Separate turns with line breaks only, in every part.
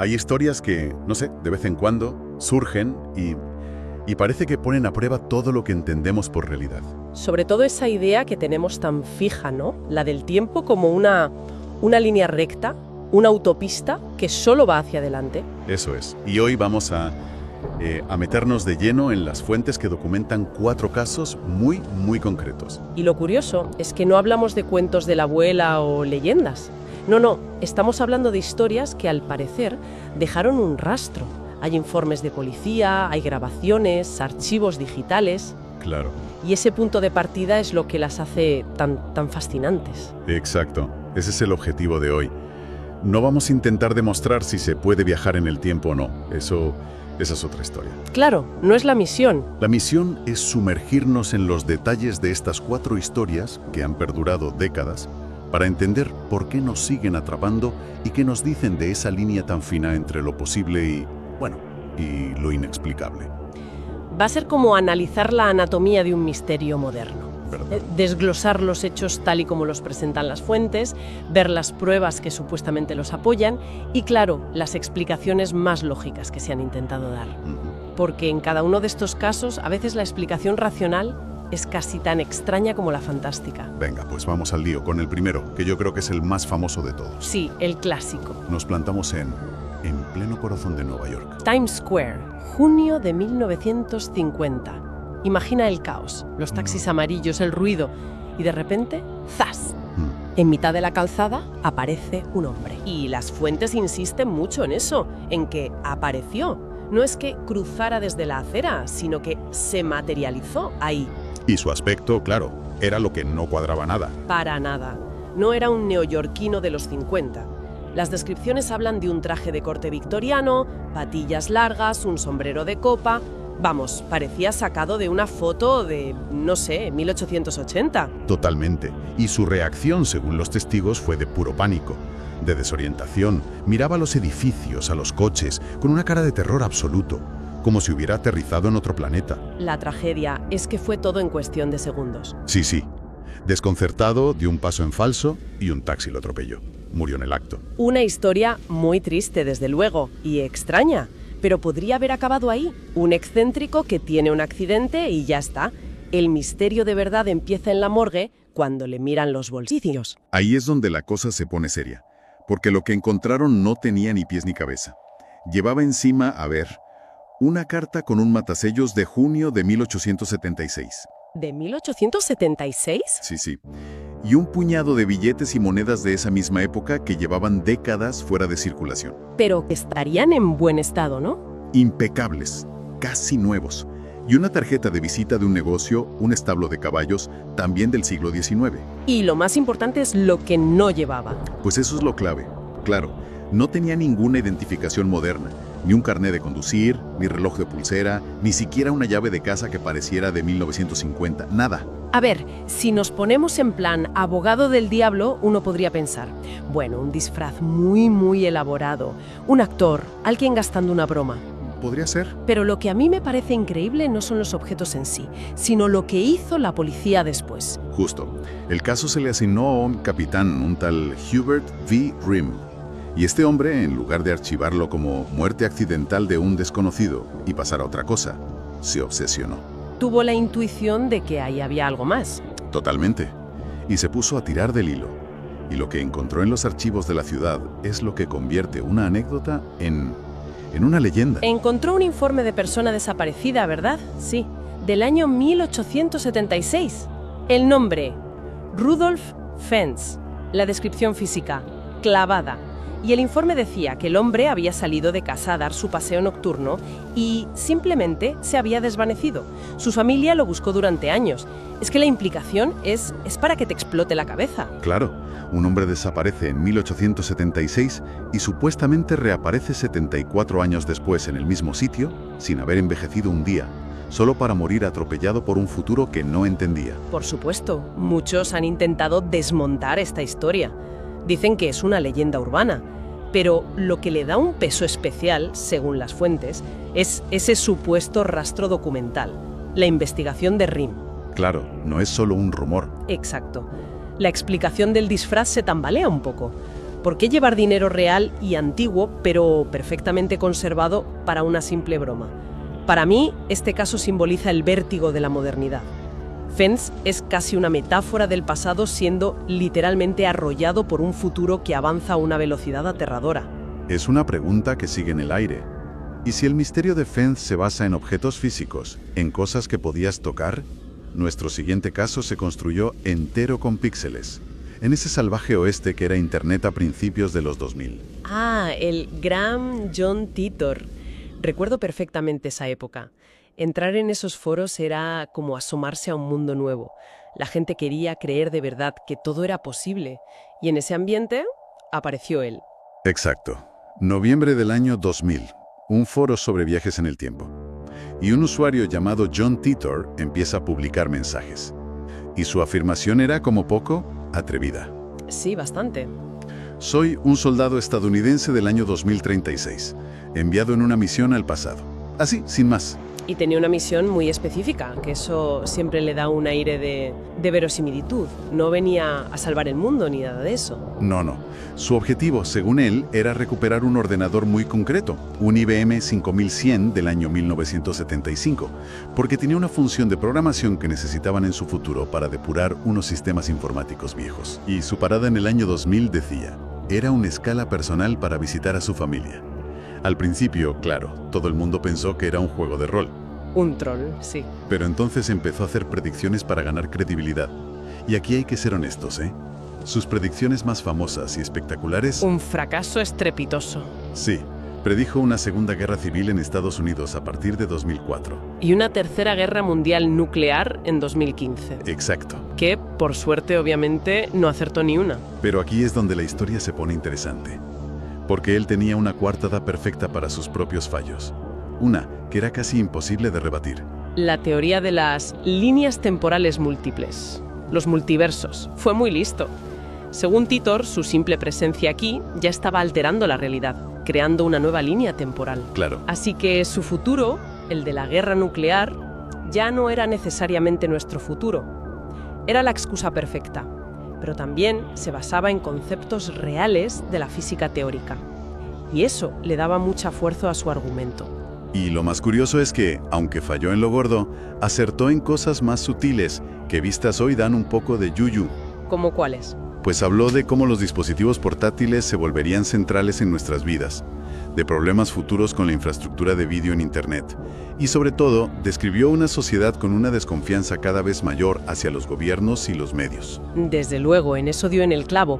Hay historias que, no sé, de vez en cuando surgen y parece que ponen a prueba todo lo que entendemos por realidad.
Sobre todo esa idea que tenemos tan fija, ¿no? La del tiempo como una línea recta, una autopista que solo va hacia adelante.
Eso es. Y hoy vamos a meternos de lleno en las fuentes que documentan 4 casos muy, muy concretos.
Y lo curioso es que no hablamos de cuentos de la abuela o leyendas. No, estamos hablando de historias que al parecer dejaron un rastro. Hay informes de policía, hay grabaciones, archivos digitales.
Claro.
Y ese punto de partida es lo que las hace tan fascinantes.
Exacto. Ese es el objetivo de hoy. No vamos a intentar demostrar si se puede viajar en el tiempo o no. Esa es otra historia.
Claro, no es la misión.
La misión es sumergirnos en los detalles de estas 4 historias que han perdurado décadas para entender por qué nos siguen atrapando y qué nos dicen de esa línea tan fina entre lo posible y lo inexplicable.
Va a ser como analizar la anatomía de un misterio moderno.
¿Verdad?
Desglosar los hechos tal y como los presentan las fuentes, ver las pruebas que supuestamente los apoyan y, claro, las explicaciones más lógicas que se han intentado dar. Porque en cada uno de estos casos, a veces la explicación racional es casi tan extraña como la fantástica.
Venga, pues vamos al lío con el primero, que yo creo que es el más famoso de todos.
Sí, el clásico.
Nos plantamos en pleno corazón de Nueva York.
Times Square, junio de 1950. Imagina el caos, los taxis amarillos, el ruido, y de repente, ¡zas! En mitad de la calzada aparece un hombre. Y las fuentes insisten mucho en eso, en que apareció. No es que cruzara desde la acera, sino que se materializó ahí.
Y su aspecto, claro, era lo que no cuadraba nada.
Para nada. No era un neoyorquino de los 50. Las descripciones hablan de un traje de corte victoriano, patillas largas, un sombrero de copa. Vamos, parecía sacado de una foto de, no sé, 1880.
Totalmente. Y su reacción, según los testigos, fue de puro pánico, de desorientación. Miraba a los edificios, a los coches, con una cara de terror absoluto, como si hubiera aterrizado en otro planeta.
La tragedia es que fue todo en cuestión de segundos.
Sí. Desconcertado, dio un paso en falso y un taxi lo atropelló. Murió en el acto.
Una historia muy triste, desde luego, y extraña. Pero podría haber acabado ahí. Un excéntrico que tiene un accidente y ya está. El misterio de verdad empieza en la morgue cuando le miran los bolsillos.
Ahí es donde la cosa se pone seria, porque lo que encontraron no tenía ni pies ni cabeza. Llevaba encima, una carta con un matasellos de junio de 1876.
¿De 1876?
Sí. Y un puñado de billetes y monedas de esa misma época que llevaban décadas fuera de circulación.
Pero que estarían en buen estado, ¿no?
Impecables, casi nuevos. Y una tarjeta de visita de un negocio, un establo de caballos, también del siglo XIX.
Y lo más importante es lo que no llevaba.
Pues eso es lo clave. Claro, no tenía ninguna identificación moderna, ni un carné de conducir, ni reloj de pulsera, ni siquiera una llave de casa que pareciera de 1950, nada.
A ver, si nos ponemos en plan abogado del diablo, uno podría pensar, bueno, un disfraz muy elaborado, un actor, alguien gastando una broma.
¿Podría ser?
Pero lo que a mí me parece increíble no son los objetos en sí, sino lo que hizo la policía después.
Justo. El caso se le asignó a un capitán, un tal Hubert V. Grimm. Y este hombre, en lugar de archivarlo como muerte accidental de un desconocido y pasar a otra cosa, se obsesionó.
Tuvo la intuición de que ahí había algo más.
Totalmente. Y se puso a tirar del hilo. Y lo que encontró en los archivos de la ciudad es lo que convierte una anécdota en una leyenda.
Encontró un informe de persona desaparecida, ¿verdad? Sí, del año 1876. El nombre, Rudolf Fentz. La descripción física, clavada. Y el informe decía que el hombre había salido de casa a dar su paseo nocturno y simplemente se había desvanecido. Su familia lo buscó durante años. Es que la implicación es para que te explote la cabeza.
Claro, un hombre desaparece en 1876 y supuestamente reaparece 74 años después en el mismo sitio, sin haber envejecido un día, solo para morir atropellado por un futuro que no entendía.
Por supuesto, muchos han intentado desmontar esta historia. Dicen que es una leyenda urbana, pero lo que le da un peso especial, según las fuentes, es ese supuesto rastro documental, la investigación de Grimm.
Claro, no es solo un rumor.
Exacto. La explicación del disfraz se tambalea un poco. ¿Por qué llevar dinero real y antiguo, pero perfectamente conservado, para una simple broma? Para mí, este caso simboliza el vértigo de la modernidad. Fence es casi una metáfora del pasado siendo literalmente arrollado por un futuro que avanza a una velocidad aterradora.
Es una pregunta que sigue en el aire. ¿Y si el misterio de Fence se basa en objetos físicos, en cosas que podías tocar? Nuestro siguiente caso se construyó entero con píxeles, en ese salvaje oeste que era Internet a principios de los 2000.
Ah, el gran John Titor. Recuerdo perfectamente esa época. Entrar en esos foros era como asomarse a un mundo nuevo. La gente quería creer de verdad que todo era posible. Y en ese ambiente apareció él.
Exacto. Noviembre del año 2000. Un foro sobre viajes en el tiempo. Y un usuario llamado John Titor empieza a publicar mensajes. Y su afirmación era, como poco, atrevida.
Sí, bastante.
Soy un soldado estadounidense del año 2036, enviado en una misión al pasado. Así, sin más.
Y tenía una misión muy específica, que eso siempre le da un aire de verosimilitud. No venía a salvar el mundo ni nada de eso.
No. Su objetivo, según él, era recuperar un ordenador muy concreto, un IBM 5100 del año 1975, porque tenía una función de programación que necesitaban en su futuro para depurar unos sistemas informáticos viejos. Y su parada en el año 2000 decía, era una escala personal para visitar a su familia. Al principio, claro, todo el mundo pensó que era un juego de rol.
Un troll, sí.
Pero entonces empezó a hacer predicciones para ganar credibilidad. Y aquí hay que ser honestos, ¿eh? Sus predicciones más famosas y espectaculares...
Un fracaso estrepitoso.
Sí, predijo una segunda guerra civil en Estados Unidos a partir de 2004.
Y una tercera guerra mundial nuclear en 2015.
Exacto.
Que, por suerte, obviamente, no acertó ni una.
Pero aquí es donde la historia se pone interesante. Porque él tenía una coartada perfecta para sus propios fallos. Una que era casi imposible de rebatir.
La teoría de las líneas temporales múltiples. Los multiversos. Fue muy listo. Según Titor, su simple presencia aquí ya estaba alterando la realidad, creando una nueva línea temporal.
Claro.
Así que su futuro, el de la guerra nuclear, ya no era necesariamente nuestro futuro. Era la excusa perfecta. Pero también se basaba en conceptos reales de la física teórica. Y eso le daba mucha fuerza a su argumento.
Y lo más curioso es que, aunque falló en lo gordo, acertó en cosas más sutiles que vistas hoy dan un poco de yuyu.
¿Cómo cuáles?
Pues habló de cómo los dispositivos portátiles se volverían centrales en nuestras vidas, de problemas futuros con la infraestructura de vídeo en Internet, y sobre todo, describió una sociedad con una desconfianza cada vez mayor hacia los gobiernos y los medios.
Desde luego, en eso dio en el clavo.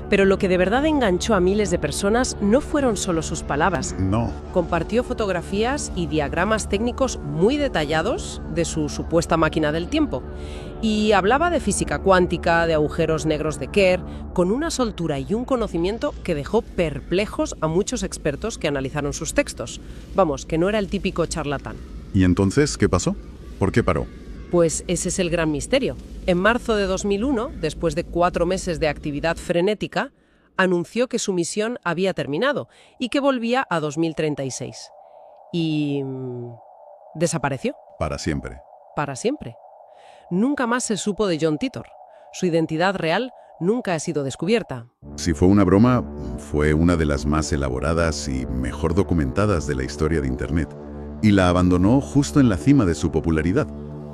Pero lo que de verdad enganchó a miles de personas no fueron solo sus palabras.
No.
Compartió fotografías y diagramas técnicos muy detallados de su supuesta máquina del tiempo. Y hablaba de física cuántica, de agujeros negros de Kerr, con una soltura y un conocimiento que dejó perplejos a muchos expertos que analizaron sus textos. Vamos, que no era el típico charlatán.
¿Y entonces qué pasó? ¿Por qué paró?
Pues ese es el gran misterio. En marzo de 2001, después de 4 meses de actividad frenética, anunció que su misión había terminado y que volvía a 2036. Y... desapareció.
Para siempre.
Para siempre. Nunca más se supo de John Titor. Su identidad real nunca ha sido descubierta.
Si fue una broma, fue una de las más elaboradas y mejor documentadas de la historia de Internet. Y la abandonó justo en la cima de su popularidad.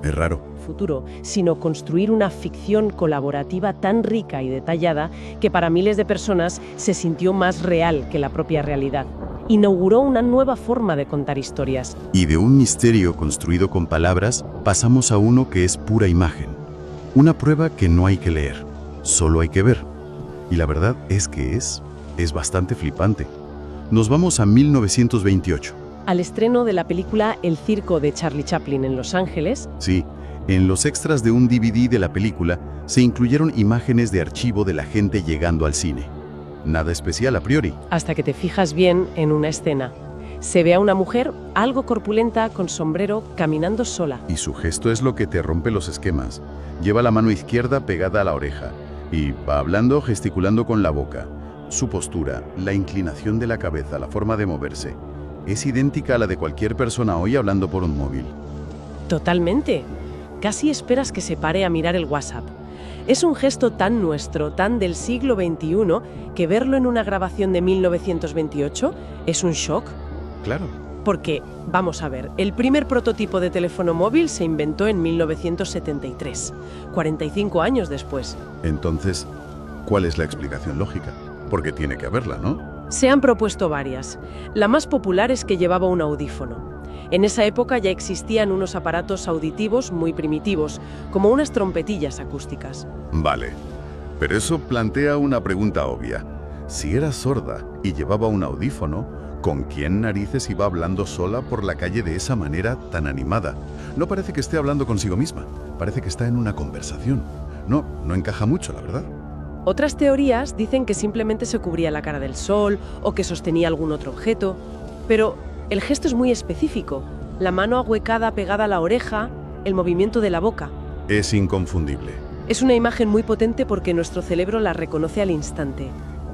Es raro.
Futuro, sino construir una ficción colaborativa tan rica y detallada que para miles de personas se sintió más real que la propia realidad. Inauguró una nueva forma de contar historias.
Y de un misterio construido con palabras, pasamos a uno que es pura imagen. Una prueba que no hay que leer, solo hay que ver. Y la verdad es que es bastante flipante. Nos vamos a 1928.
Al estreno de la película El circo de Charlie Chaplin en Los Ángeles.
Sí, en los extras de un DVD de la película se incluyeron imágenes de archivo de la gente llegando al cine. Nada especial a priori.
Hasta que te fijas bien en una escena. Se ve a una mujer algo corpulenta con sombrero caminando sola.
Y su gesto es lo que te rompe los esquemas. Lleva la mano izquierda pegada a la oreja y va hablando gesticulando con la boca. Su postura, la inclinación de la cabeza, la forma de moverse, es idéntica a la de cualquier persona hoy hablando por un móvil.
Totalmente. Casi esperas que se pare a mirar el WhatsApp. Es un gesto tan nuestro, tan del siglo XXI, que verlo en una grabación de 1928 es un shock.
Claro.
Porque, vamos a ver, el primer prototipo de teléfono móvil se inventó en 1973, 45 años después.
Entonces, ¿cuál es la explicación lógica? Porque tiene que haberla, ¿no?
Se han propuesto varias. La más popular es que llevaba un audífono. En esa época ya existían unos aparatos auditivos muy primitivos, como unas trompetillas acústicas.
Vale, pero eso plantea una pregunta obvia. Si era sorda y llevaba un audífono, ¿con quién narices iba hablando sola por la calle de esa manera tan animada? No parece que esté hablando consigo misma, parece que está en una conversación. No encaja mucho, la verdad.
Otras teorías dicen que simplemente se cubría la cara del sol o que sostenía algún otro objeto, pero el gesto es muy específico. La mano ahuecada pegada a la oreja, el movimiento de la boca.
Es inconfundible.
Es una imagen muy potente porque nuestro cerebro la reconoce al instante.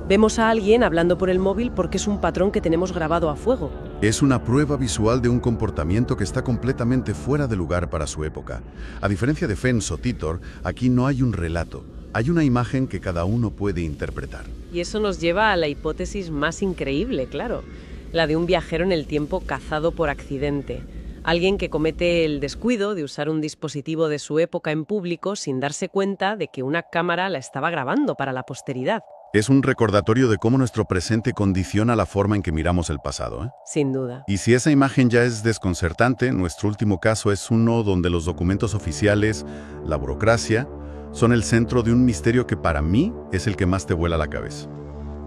Vemos a alguien hablando por el móvil porque es un patrón que tenemos grabado a fuego.
Es una prueba visual de un comportamiento que está completamente fuera de lugar para su época. A diferencia de Fens o Titor, aquí no hay un relato. Hay una imagen que cada uno puede interpretar.
Y eso nos lleva a la hipótesis más increíble, claro. La de un viajero en el tiempo cazado por accidente. Alguien que comete el descuido de usar un dispositivo de su época en público sin darse cuenta de que una cámara la estaba grabando para la posteridad.
Es un recordatorio de cómo nuestro presente condiciona la forma en que miramos el pasado, ¿eh?
Sin duda.
Y si esa imagen ya es desconcertante, nuestro último caso es uno donde los documentos oficiales, la burocracia, son el centro de un misterio que para mí es el que más te vuela la cabeza.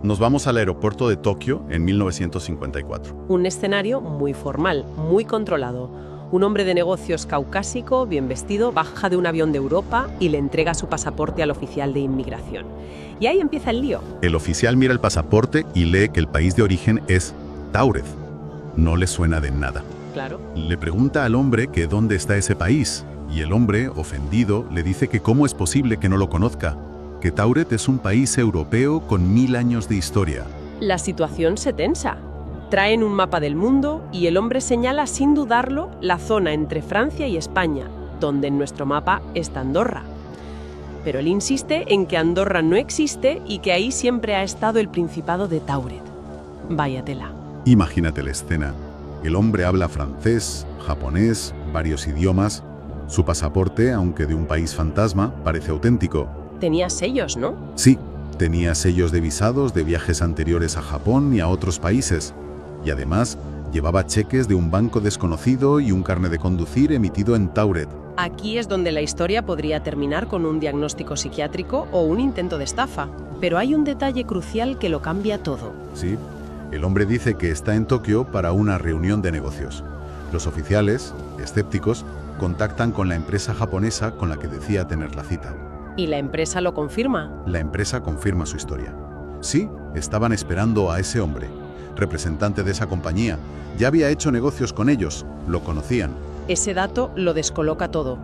Nos vamos al aeropuerto de Tokio en 1954.
Un escenario muy formal, muy controlado. Un hombre de negocios caucásico, bien vestido, baja de un avión de Europa y le entrega su pasaporte al oficial de inmigración. Y ahí empieza el lío.
El oficial mira el pasaporte y lee que el país de origen es Táurez. No le suena de nada.
Claro.
Le pregunta al hombre que dónde está ese país, y el hombre, ofendido, le dice que cómo es posible que no lo conozca, que Táurez es un país europeo con 1000 años de historia.
La situación se tensa. Traen un mapa del mundo y el hombre señala sin dudarlo la zona entre Francia y España, donde en nuestro mapa está Andorra. Pero él insiste en que Andorra no existe y que ahí siempre ha estado el Principado de Táurez. Vaya tela.
Imagínate la escena. El hombre habla francés, japonés, varios idiomas. Su pasaporte, aunque de un país fantasma, parece auténtico.
Tenía sellos, ¿no?
Sí, tenía sellos de visados de viajes anteriores a Japón y a otros países. Y además, llevaba cheques de un banco desconocido y un carnet de conducir emitido en Táurez.
Aquí es donde la historia podría terminar con un diagnóstico psiquiátrico o un intento de estafa. Pero hay un detalle crucial que lo cambia todo.
Sí, el hombre dice que está en Tokio para una reunión de negocios. Los oficiales, escépticos, contactan con la empresa japonesa con la que decía tener la cita.
¿Y la empresa lo confirma?
La empresa confirma su historia. Sí, estaban esperando a ese hombre, representante de esa compañía. Ya había hecho negocios con ellos, lo conocían.
Ese dato lo descoloca todo.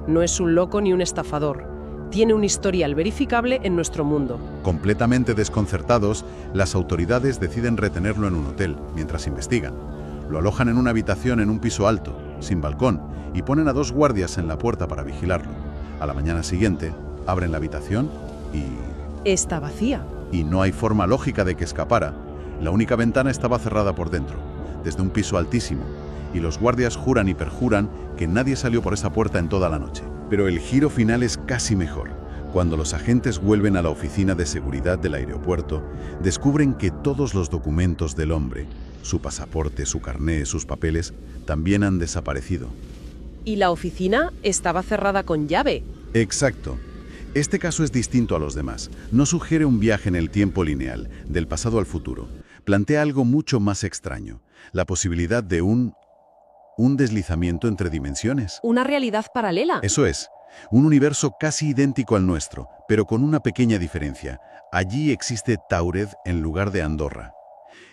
No es un loco ni un estafador. Tiene un historial verificable en nuestro mundo.
Completamente desconcertados, las autoridades deciden retenerlo en un hotel mientras investigan. Lo alojan en una habitación en un piso alto, sin balcón, y ponen a 2 guardias en la puerta para vigilarlo. A la mañana siguiente, abren la habitación
Está vacía.
y no hay forma lógica de que escapara. La única ventana estaba cerrada por dentro, desde un piso altísimo, y los guardias juran y perjuran que nadie salió por esa puerta en toda la noche. Pero el giro final es casi mejor. Cuando los agentes vuelven a la oficina de seguridad del aeropuerto, descubren que todos los documentos del hombre, su pasaporte, su carné, sus papeles, también han desaparecido.
Y la oficina estaba cerrada con llave.
Exacto. Este caso es distinto a los demás. No sugiere un viaje en el tiempo lineal, del pasado al futuro. Plantea algo mucho más extraño, la posibilidad de un deslizamiento entre dimensiones.
Una realidad paralela.
Eso es, un universo casi idéntico al nuestro, pero con una pequeña diferencia. Allí existe Táurez en lugar de Andorra.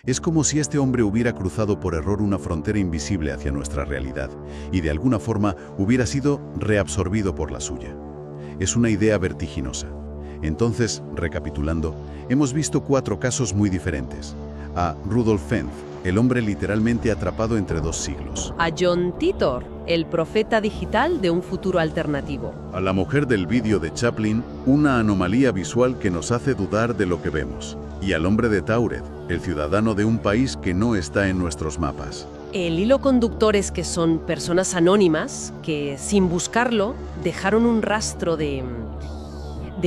Es como si este hombre hubiera cruzado por error una frontera invisible hacia nuestra realidad y de alguna forma hubiera sido reabsorbido por la suya. Es una idea vertiginosa. Entonces, recapitulando, hemos visto 4 casos muy diferentes. A Rudolf Fens, el hombre literalmente atrapado entre 2 siglos.
A John Titor, el profeta digital de un futuro alternativo.
A la mujer del vídeo de Chaplin, una anomalía visual que nos hace dudar de lo que vemos. Y al hombre de Taured, el ciudadano de un país que no está en nuestros mapas.
El hilo conductor es que son personas anónimas que, sin buscarlo, dejaron un rastro de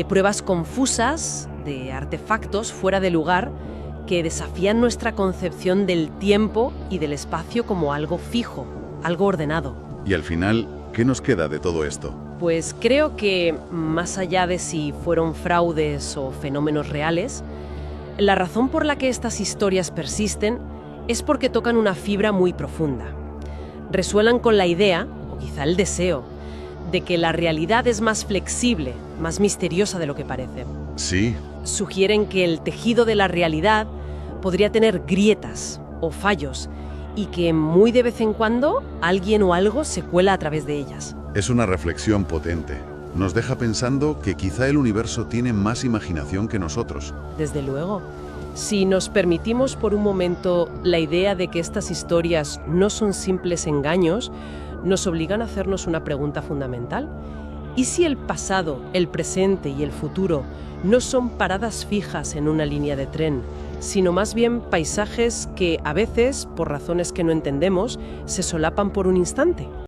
pruebas confusas, de artefactos fuera de lugar, que desafían nuestra concepción del tiempo y del espacio como algo fijo, algo ordenado.
Y al final, ¿qué nos queda de todo esto?
Pues creo que, más allá de si fueron fraudes o fenómenos reales, la razón por la que estas historias persisten es porque tocan una fibra muy profunda. Resuenan con la idea, o quizá el deseo, de que la realidad es más flexible, más misteriosa de lo que parece.
Sí,
Sugieren que el tejido de la realidad podría tener grietas o fallos y que muy de vez en cuando alguien o algo se cuela a través de ellas.
es una reflexión potente. Nos deja pensando que quizá el universo tiene más imaginación que nosotros.
Desde luego. Si nos permitimos por un momento la idea de que estas historias no son simples engaños, nos obligan a hacernos una pregunta fundamental. ¿Y si el pasado, el presente y el futuro no son paradas fijas en una línea de tren, sino más bien paisajes que a veces, por razones que no entendemos, se solapan por un instante?